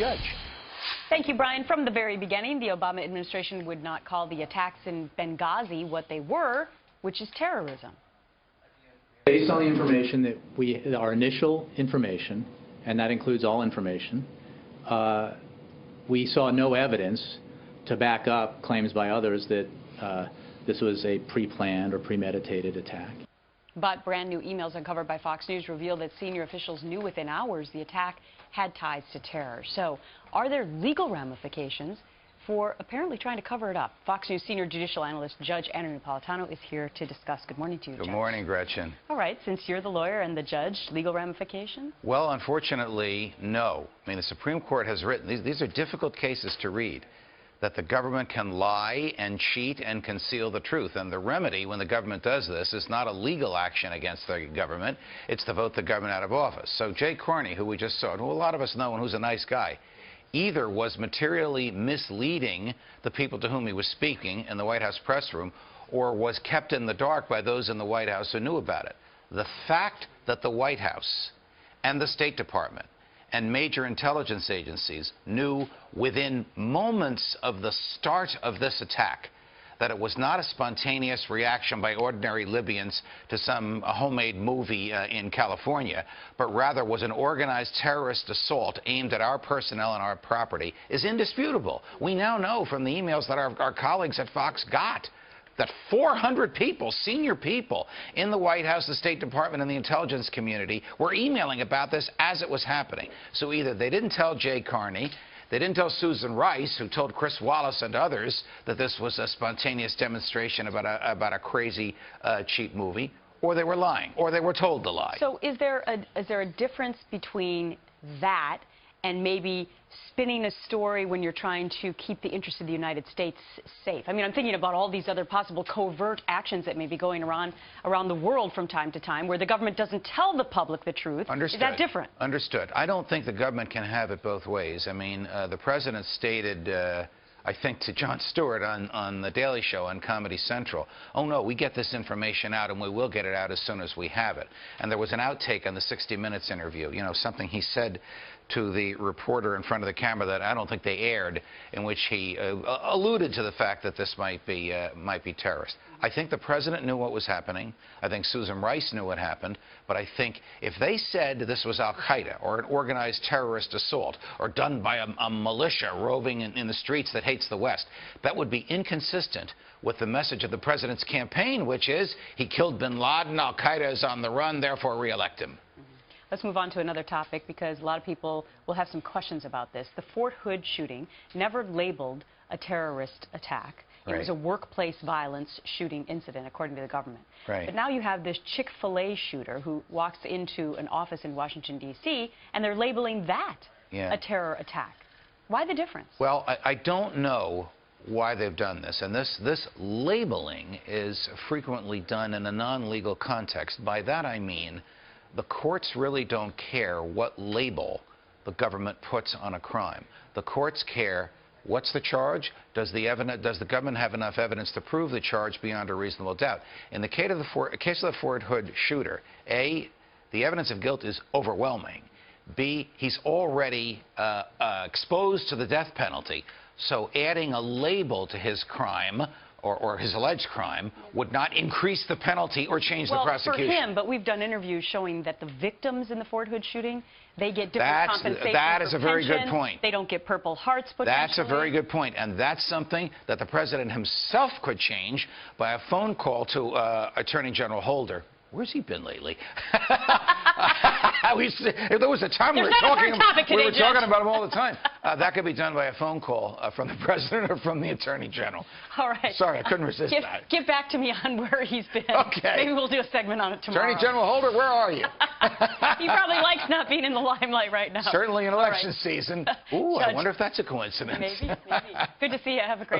judge. Thank you, Brian. From the very beginning, the Obama administration would not call the attacks in Benghazi what they were, which is terrorism. Based on the information that our initial information, and that includes all information, we saw no evidence to back up claims by others that this was a pre-planned or premeditated attack. But brand new emails uncovered by Fox News reveal that senior officials knew within hours the attack had ties to terror. So are there legal ramifications for apparently trying to cover it up? Fox News senior judicial analyst Judge Napolitano is here to discuss. Good morning to you, Judge. Good morning, Gretchen. All right, since you're the lawyer and the judge, legal ramifications? Well, unfortunately, no. I mean, the Supreme Court has written, these are difficult cases to read, that the government can lie and cheat and conceal the truth. And the remedy when the government does this is not a legal action against the government, it's to vote the government out of office. So Jay Carney, who we just saw, who a lot of us know and who's a nice guy, either was materially misleading the people to whom he was speaking in the White House press room, or was kept in the dark by those in the White House who knew about it. The fact that the White House and the State Department and major intelligence agencies knew within moments of the start of this attack that it was not a spontaneous reaction by ordinary Libyans to some homemade movie in California, but rather was an organized terrorist assault aimed at our personnel and our property is indisputable. We now know from the emails that our colleagues at Fox got that 400 people, senior people in the White House, the State Department, and the intelligence community were emailing about this as it was happening. So either they didn't tell Jay Carney, they didn't tell Susan Rice, who told Chris Wallace and others that this was a spontaneous demonstration about a crazy, cheap movie, or they were lying, or they were told to lie. So is there a difference between that and maybe spinning a story when you're trying to keep the interests of the United States safe? I mean, I'm thinking about all these other possible covert actions that may be going around the world from time to time where the government doesn't tell the public the truth. Understood. Is that different? Understood. I don't think the government can have it both ways. I mean, the president stated, I think, to Jon Stewart on The Daily Show on Comedy Central, oh, no, we get this information out, and we will get it out as soon as we have it. And there was an outtake on the 60 Minutes interview, you know, something he said to the reporter in front of the camera that I don't think they aired, in which he alluded to the fact that this might be terrorist. I think the president knew what was happening. I think Susan Rice knew what happened. But I think if they said this was al-Qaeda or an organized terrorist assault or done by a militia roving in the streets that hates the West, that would be inconsistent with the message of the president's campaign, which is he killed bin Laden, al-Qaeda is on the run, therefore re-elect him. Let's move on to another topic because a lot of people will have some questions about this. The Fort Hood shooting, never labeled a terrorist attack. It was a workplace violence shooting incident, according to the government. Right. But now you have this Chick-fil-A shooter who walks into an office in Washington, D.C., and they're labeling that a terror attack. Why the difference? Well, I don't know why they've done this. And this labeling is frequently done in a non-legal context. By that I mean the courts really don't care what label the government puts on a crime. The courts care, what's the charge? Does the government have enough evidence to prove the charge beyond a reasonable doubt? In the case of the Fort Hood shooter, A, the evidence of guilt is overwhelming. B, he's already exposed to the death penalty. So adding a label to his crime or his alleged crime would not increase the penalty or change the prosecution. Well, for him, but we've done interviews showing that the victims in the Fort Hood shooting, they get different compensation. That is a very good point. They don't get Purple Hearts potentially. That's a very good point, and that's something that the president himself could change by a phone call to Attorney General Holder. Where's he been lately? There was a time we were talking about him all the time. That could be done by a phone call from the president or from the attorney general. All right. Sorry, I couldn't resist that. Get back to me on where he's been. Okay. Maybe we'll do a segment on it tomorrow. Attorney General Holder, where are you? He probably likes not being in the limelight right now. Certainly in election season. Ooh, I wonder if that's a coincidence. Maybe. Good to see you. Have a great